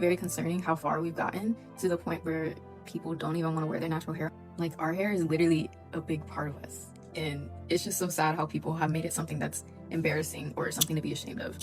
Very concerning how far we've gotten to the point where people don't even want to wear their natural hair. Like, our hair is literally a big part of us. And it's just so sad how people have made it something that's embarrassing or something to be ashamed of.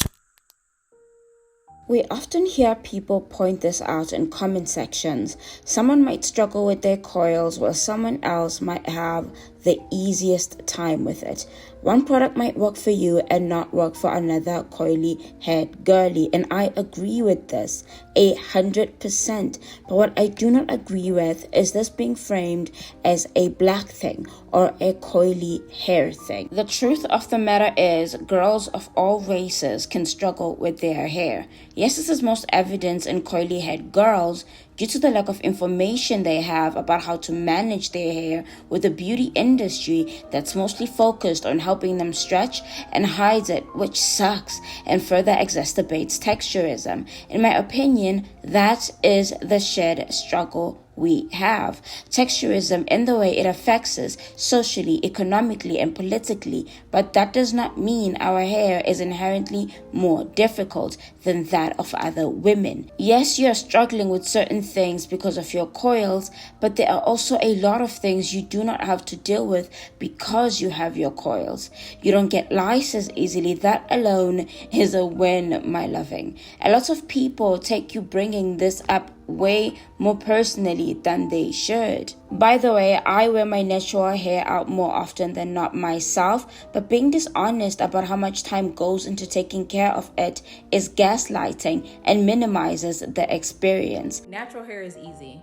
We often hear people point this out in comment sections. Someone might struggle with their coils while someone else might have the easiest time with it. One product might work for you and not work for another coily haired girly, and I agree with this 100%. But what I do not agree with is this being framed as a black thing or a coily hair thing. The truth of the matter is, girls of all races can struggle with their hair. Yes, this is most evident in coily haired girls due to the lack of information they have about how to manage their hair with a beauty industry that's mostly focused on helping them stretch and hide it, which sucks and further exacerbates texturism. In my opinion, that is the shared struggle we have. Texturism in the way it affects us socially, economically, and politically, but that does not mean our hair is inherently more difficult than that of other women. Yes, you're struggling with certain things because of your coils, but there are also a lot of things you do not have to deal with because you have your coils. You don't get lice as easily. That alone is a win, my loving. A lot of people take you bringing this up way more personally than they should. By the way, I wear my natural hair out more often than not myself, but being dishonest about how much time goes into taking care of it is gaslighting and minimizes the experience. Natural hair is easy.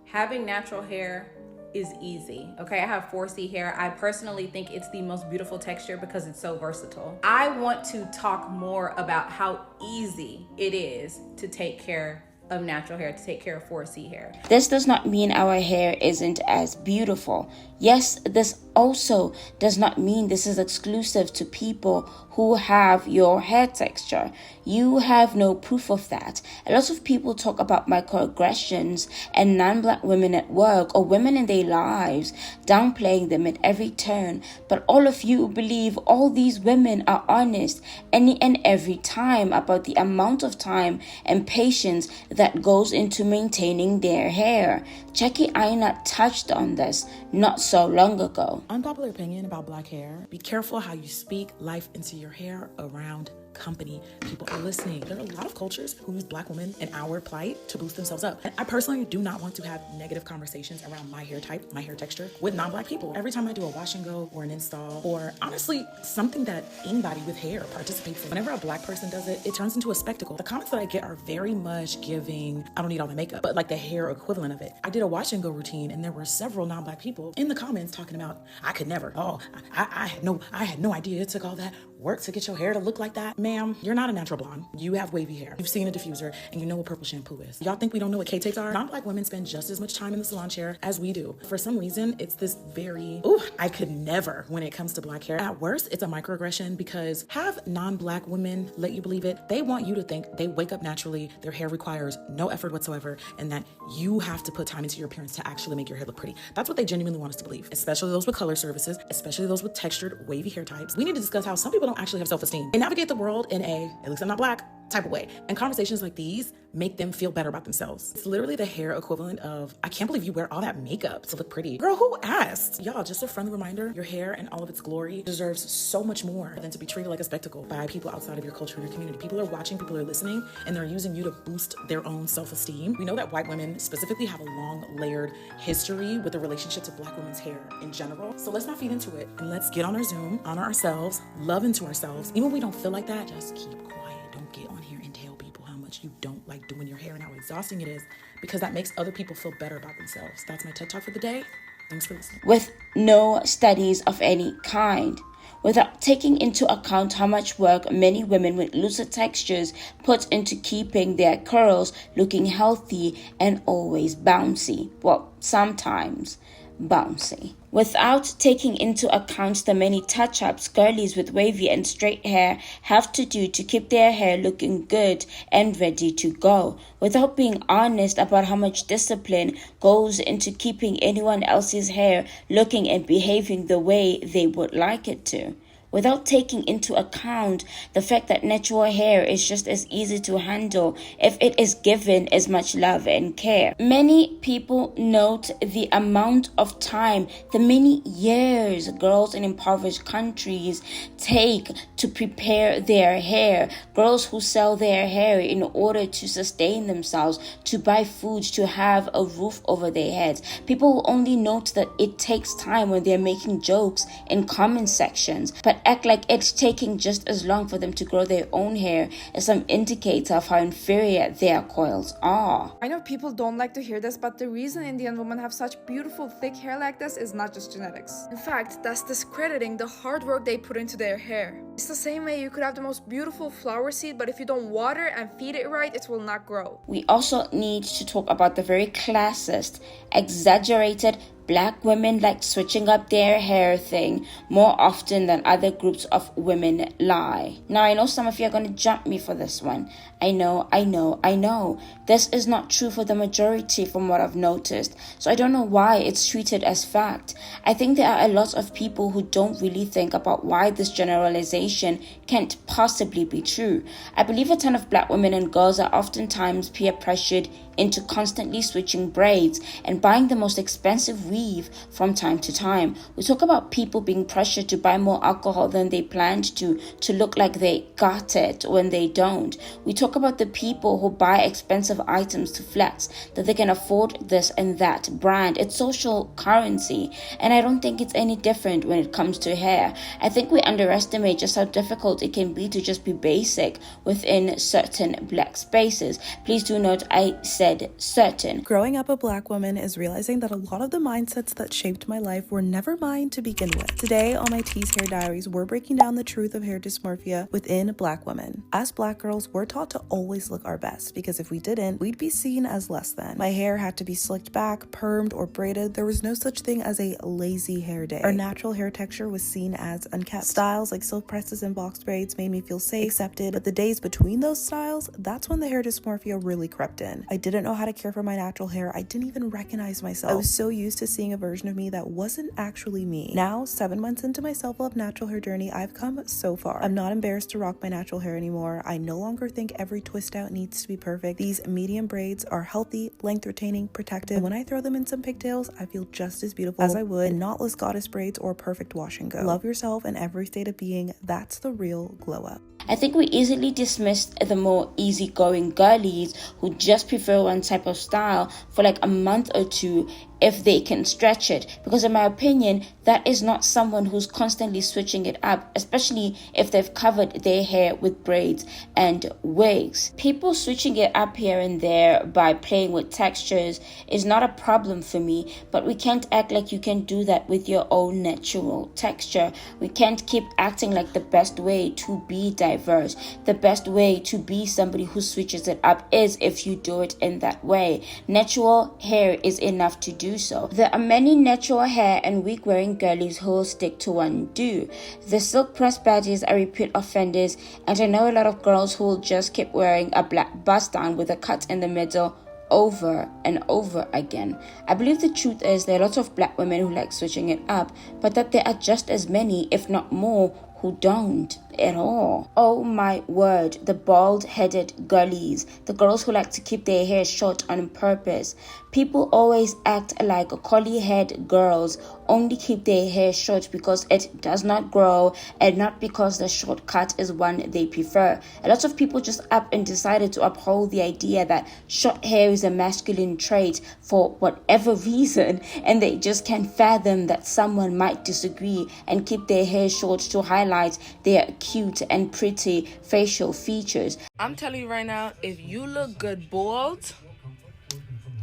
Having natural hair is easy. Okay, I have 4C hair. I personally think it's the most beautiful texture because it's so versatile. I want to talk more about how easy it is to take care of natural hair, to take care of 4C hair. This does not mean our hair isn't as beautiful. Yes, this also does not mean this is exclusive to people who have your hair texture. You have no proof of that. A lot of people talk about microaggressions and non-black women at work or women in their lives, downplaying them at every turn. But all of you believe all these women are honest any and every time about the amount of time and patience that goes into maintaining their hair. Jackie Aina touched on this not so long ago. Unpopular opinion about black hair: be careful how you speak life into your hair around company. People are listening. There are a lot of cultures who use black women and our plight to boost themselves up. And I personally do not want to have negative conversations around my hair type, my hair texture with non-black people. Every time I do a wash and go or an install, or honestly something that anybody with hair participates in, whenever a black person does it, it turns into a spectacle. The comments that I get are very much giving, I don't need all the makeup, but like the hair equivalent of it. I did a wash and go routine and there were several non-black people in the comments talking about, I could never. Oh, I had no idea it took all that work to get your hair to look like that. Ma'am, you're not a natural blonde. You have wavy hair. You've seen a diffuser and you know what purple shampoo is. Y'all think we don't know what K-tapes are? Non-black women spend just as much time in the salon chair as we do. For some reason, it's this very, I could never when it comes to black hair. At worst, it's a microaggression because have non-black women let you believe it. They want you to think they wake up naturally, their hair requires no effort whatsoever, and that you have to put time into your appearance to actually make your hair look pretty. That's what they genuinely want us to believe, especially those with color services, especially those with textured wavy hair types. We need to discuss how some people don't actually have self-esteem and navigate the world in a, at least I'm not black, type of way. And conversations like these make them feel better about themselves. It's literally the hair equivalent of, I can't believe you wear all that makeup to look pretty. Girl, who asked? Y'all, just a friendly reminder, your hair and all of its glory deserves so much more than to be treated like a spectacle by people outside of your culture and your community. People are watching, people are listening, and they're using you to boost their own self-esteem. We know that white women specifically have a long layered history with the relationship to black women's hair in general. So let's not feed into it and let's get on our Zoom, honor ourselves, love into ourselves. Even when we don't feel like that, just keep quiet. Don't get on here and tell people how much you don't like doing your hair and how exhausting it is, because that makes other people feel better about themselves. That's my TED Talk for the day. Thanks for listening. With no studies of any kind, without taking into account how much work many women with looser textures put into keeping their curls looking healthy and always bouncy. Well, sometimes bouncy. Without taking into account the many touch-ups girlies with wavy and straight hair have to do to keep their hair looking good and ready to go. Without being honest about how much discipline goes into keeping anyone else's hair looking and behaving the way they would like it to. without taking into account the fact that natural hair is just as easy to handle if it is given as much love and care. Many people note the amount of time, the many years girls in impoverished countries take to prepare their hair. Girls who sell their hair in order to sustain themselves, to buy food, to have a roof over their heads. People will only note that it takes time when they're making jokes in comment sections, but act like it's taking just as long for them to grow their own hair as some indicator of how inferior their coils are. I know people don't like to hear this, but the reason Indian women have such beautiful thick hair like this is not just genetics. In fact, that's discrediting the hard work they put into their hair. It's the same way you could have the most beautiful flower seed, but if you don't water and feed it right, it will not grow. We also need to talk about the very classist, exaggerated Black women like switching up their hair thing more often than other groups of women lie. Now, I know some of you are going to jump me for this one. I know. This is not true for the majority from what I've noticed, so I don't know why it's treated as fact. I think there are a lot of people who don't really think about why this generalization can't possibly be true. I believe a ton of Black women and girls are oftentimes peer pressured into constantly switching braids and buying the most expensive weave from time to time. We talk about people being pressured to buy more alcohol than they planned to look like they got it when they don't. We talk about the people who buy expensive items to flex that they can afford this and that brand. It's social currency, and I don't think it's any different when it comes to hair. I think we underestimate just how difficult it can be to just be basic within certain Black spaces. Please do note I said certain. Growing up a Black woman is realizing that a lot of the mindsets that shaped my life were never mine to begin with. Today on my Tease Hair Diaries, we're breaking down the truth of hair dysmorphia within Black women. As Black girls, we're taught to always look our best, because if we didn't, we'd be seen as less than. My hair had to be slicked back, permed, or braided. There was no such thing as a lazy hair day. Our natural hair texture was seen as unkept. Styles like silk presses and box braids made me feel safe, accepted, but the days between those styles, that's when the hair dysmorphia really crept in. I didn't know how to care for my natural hair. I didn't even recognize myself. I was so used to seeing a version of me that wasn't actually me. Now, 7 months into my self-love natural hair journey, I've come so far. I'm not embarrassed to rock my natural hair anymore. I no longer think every twist out needs to be perfect. These medium braids are healthy, length retaining, protective. And when I throw them in some pigtails, I feel just as beautiful as I would in knotless goddess braids or perfect wash and go. Love yourself in every state of being. That's the real glow up. I think we easily dismissed the more easygoing girlies who just prefer one type of style for like a month or two if they can stretch it, because in my opinion that is not someone who's constantly switching it up, especially if they've covered their hair with braids and wigs. People switching it up here and there by playing with textures is not a problem for me, but we can't act like you can do that with your own natural texture. We can't keep acting like the best way to be diverse, the best way to be somebody who switches it up is if you do it in that way. Natural hair is enough to do so. There are many natural hair and wig wearing girlies who will stick to one do. The silk press badges are repeat offenders, and I know a lot of girls who will just keep wearing a black bust down with a cut in the middle over and over again. I believe the truth is there are lots of Black women who like switching it up, but that there are just as many, if not more, who don't at all. Oh my word, the bald-headed girlies, the girls who like to keep their hair short on purpose. People always act like collie-head girls only keep their hair short because it does not grow and not because the shortcut is one they prefer. A lot of people just up and decided to uphold the idea that short hair is a masculine trait for whatever reason, and they just can't fathom that someone might disagree and keep their hair short to highlight their cute and pretty facial features. I'm telling you right now, if you look good bald,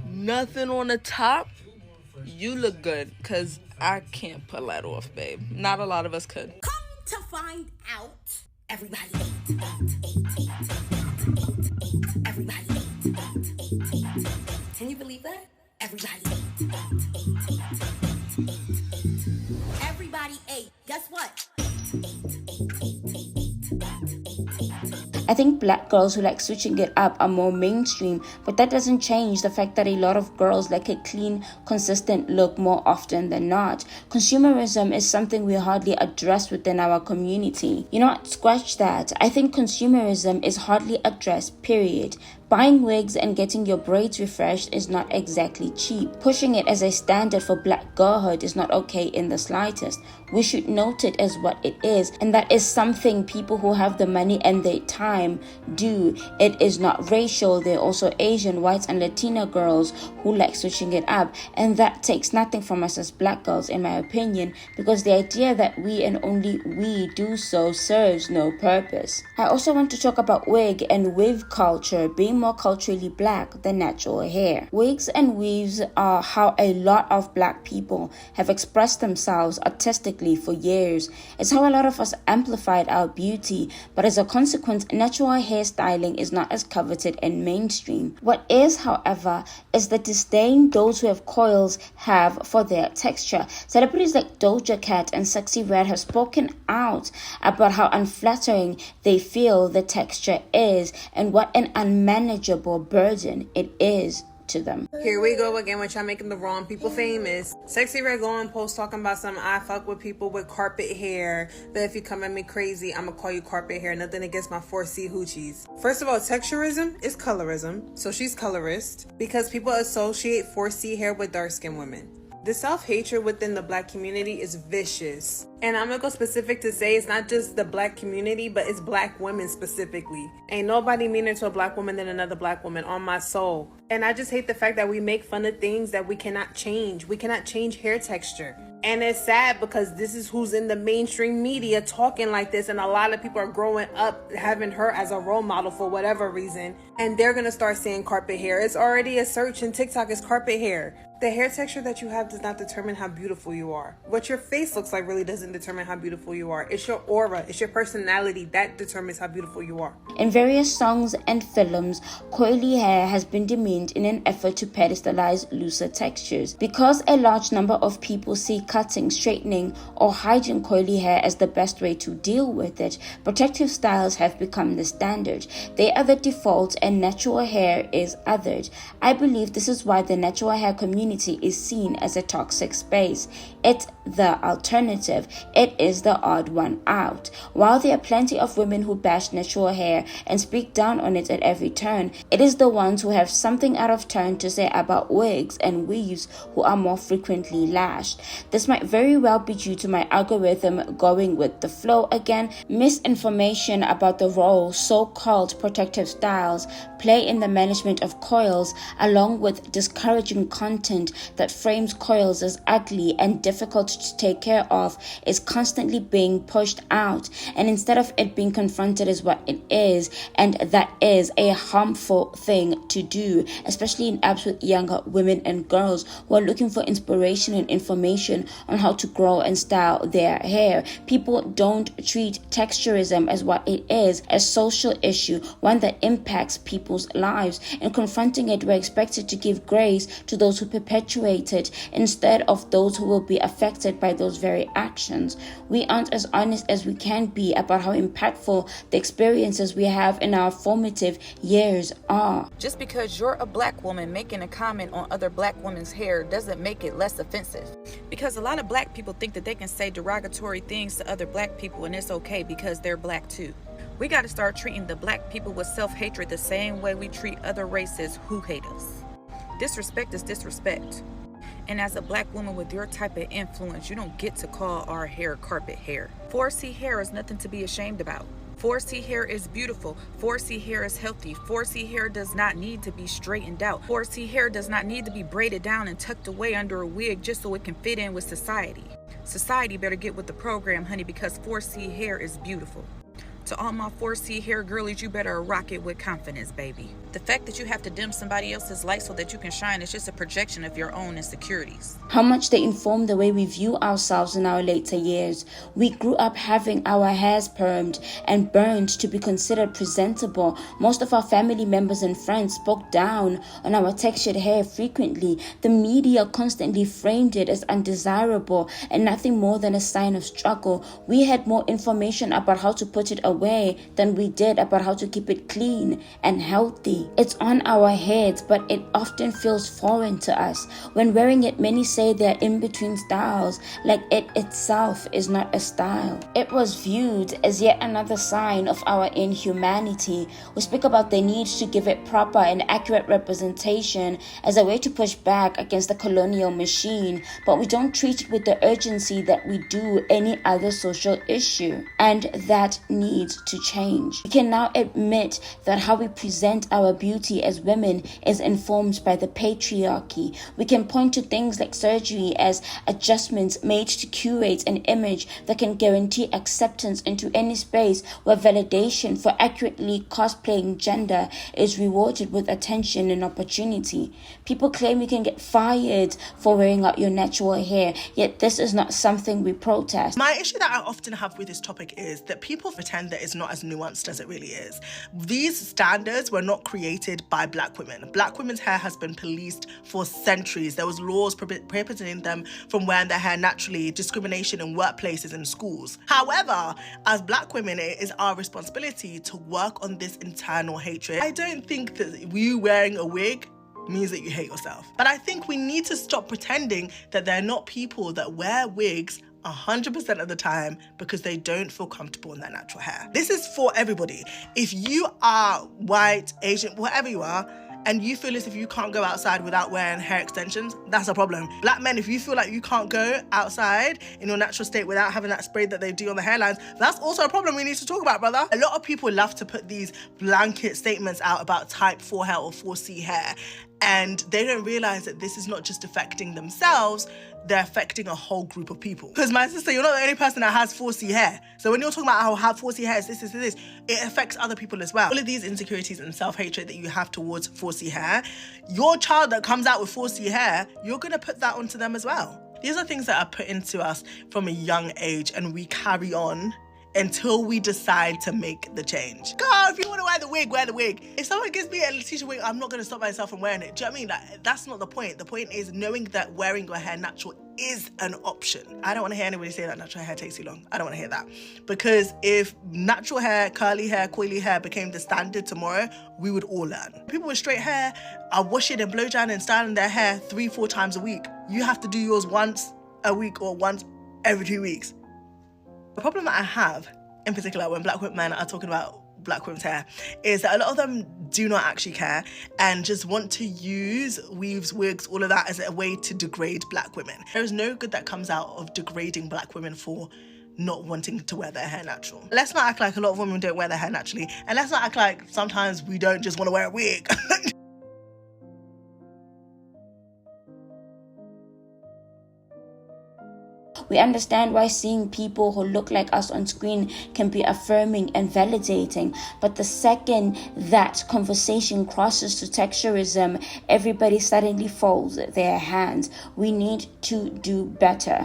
nothing on the top, you look good, because I can't pull that off, babe. Not a lot of us could. Come to find out, everybody everybody Can you believe that? Everybody Everybody ate. Guess what? I think black girls who like switching it up are more mainstream, but that doesn't change the fact that a lot of girls like a clean, consistent look more often than not. Consumerism is something we hardly address within our community. You know what? Scratch that. I think consumerism is hardly addressed, period. Buying wigs and getting your braids refreshed is not exactly cheap. Pushing it as a standard for black girlhood is not okay in the slightest. We should note it as what it is, and that is something people who have the money and the time do. It is not racial. There are also Asian, white, and Latina girls who like switching it up, and that takes nothing from us as black girls, in my opinion, because the idea that we and only we do so serves no purpose. I also want to talk about wig and weave culture being more culturally black than natural hair. Wigs and weaves are how a lot of black people have expressed themselves artistically for years. It's how a lot of us amplified our beauty, but as a consequence, natural hairstyling is not as coveted and mainstream. What is, however, is the disdain those who have coils have for their texture. Celebrities like Doja Cat and Sexy Red have spoken out about how unflattering they feel the texture is and what an unmanageable burden it is to them. Here we go again with y'all making the wrong people famous. Sexy Red go on post talking about something. I fuck with people with carpet hair, but if you come at me crazy, I'ma call you carpet hair. Nothing against my 4C hoochies. First of all, texturism is colorism, so she's colorist because people associate 4C hair with dark skinned women. The self-hatred within the black community is vicious. And I'm gonna go specific to say it's not just the black community, but it's black women specifically. Ain't nobody meaner to a black woman than another black woman, on my soul. And I just hate the fact that we make fun of things that we cannot change. We cannot change hair texture. And it's sad because this is who's in the mainstream media talking like this, and a lot of people are growing up having her as a role model for whatever reason, and they're gonna start saying carpet hair. It's already a search in TikTok is carpet hair. The hair texture that you have does not determine how beautiful you are. What your face looks like really doesn't determine how beautiful you are. It's your aura, it's your personality that determines how beautiful you are. In various songs and films, coily hair has been demeaned in an effort to pedestalize looser textures. Because a large number of people see cutting, straightening, or hiding coily hair as the best way to deal with it, protective styles have become the standard. They are the default and natural hair is othered. I believe this is why the natural hair community is seen as a toxic space. It's the alternative. It is the odd one out. While there are plenty of women who bash natural hair and speak down on it at every turn, it is the ones who have something out of turn to say about wigs and weaves who are more frequently lashed. This might very well be due to my algorithm going with the flow again, misinformation about the role so-called protective styles play in the management of coils, along with discouraging content that frames coils as ugly and difficult to take care of, is constantly being pushed out, and instead of it being confronted as what it is, and that is a harmful thing to do, especially in apps with younger women and girls who are looking for inspiration and information on how to grow and style their hair. People don't treat texturism as what it is, a social issue, one that impacts people's lives, and confronting it, we're expected to give grace to those who perpetuate it instead of those who will be affected by those very actions. We aren't as honest as we can be about how impactful the experiences we have in our formative years are. Just because you're a black woman making a comment on other black women's hair doesn't make it less offensive. Because a lot of black people think that they can say derogatory things to other black people and it's okay because they're black too. We got to start treating the black people with self-hatred the same way we treat other races who hate us. Disrespect is disrespect. And as a black woman with your type of influence, you don't get to call our hair carpet hair. 4C hair is nothing to be ashamed about. 4C hair is beautiful. 4C hair is healthy. 4C hair does not need to be straightened out. 4C hair does not need to be braided down and tucked away under a wig just so it can fit in with society. Society better get with the program, honey, because 4C hair is beautiful. To all my 4C hair girlies, you better rock it with confidence, baby. The fact that you have to dim somebody else's light so that you can shine is just a projection of your own insecurities. How much they inform the way we view ourselves in our later years. We grew up having our hairs permed and burned to be considered presentable. Most of our family members and friends spoke down on our textured hair frequently. The media constantly framed it as undesirable and nothing more than a sign of struggle. We had more information about how to put it away aware than we did about how to keep it clean and healthy. It's on our heads, but it often feels foreign to us. When wearing it, many say they're in between styles, like it itself is not a style. It was viewed as yet another sign of our inhumanity. We speak about the need to give it proper and accurate representation as a way to push back against the colonial machine, but we don't treat it with the urgency that we do any other social issue, and that needs to change. We can now admit that how we present our beauty as women is informed by the patriarchy. We can point to things like surgery as adjustments made to curate an image that can guarantee acceptance into any space where validation for accurately cosplaying gender is rewarded with attention and opportunity. People claim you can get fired for wearing out your natural hair, yet this is not something we protest. My issue that I often have with this topic is that people pretend that it's not as nuanced as it really is. These standards were not created by black women. Black women's hair has been policed for centuries. There was laws prohibiting them from wearing their hair naturally, discrimination in workplaces and schools. However, as black women, it is our responsibility to work on this internal hatred. I don't think that you wearing a wig means that you hate yourself. But I think we need to stop pretending that they're not people that wear wigs 100% of the time because they don't feel comfortable in their natural hair. This is for everybody. If you are white, Asian, whatever you are, and you feel as if you can't go outside without wearing hair extensions, that's a problem. Black men, if you feel like you can't go outside in your natural state without having that spray that they do on the hairlines, that's also a problem we need to talk about, brother. A lot of people love to put these blanket statements out about type 4 hair or 4C hair, and they don't realize that this is not just affecting themselves, they're affecting a whole group of people. Because my sister, you're not the only person that has 4C hair. So when you're talking about how 4C hair is this, it affects other people as well. All of these insecurities and self-hatred that you have towards 4C hair, your child that comes out with 4C hair, you're gonna put that onto them as well. These are things that are put into us from a young age, and we carry on until we decide to make the change. God, if you want to wear the wig, wear the wig. If someone gives me a Letitia wig, I'm not going to stop myself from wearing it. Do you know what I mean? Like, that's not the point. The point is knowing that wearing your hair natural is an option. I don't want to hear anybody say that natural hair takes too long. I don't want to hear that. Because if natural hair, curly hair, coily hair became the standard tomorrow, we would all learn. People with straight hair are washing and blow drying and styling their hair 3-4 times a week. You have to do yours once a week or once every 2 weeks. The problem that I have, in particular, when black women are talking about black women's hair, is that a lot of them do not actually care and just want to use weaves, wigs, all of that as a way to degrade black women. There is no good that comes out of degrading black women for not wanting to wear their hair natural. Let's not act like a lot of women don't wear their hair naturally, and let's not act like sometimes we don't just want to wear a wig. We understand why seeing people who look like us on screen can be affirming and validating, but the second that conversation crosses to texturism, everybody suddenly folds their hands. We need to do better.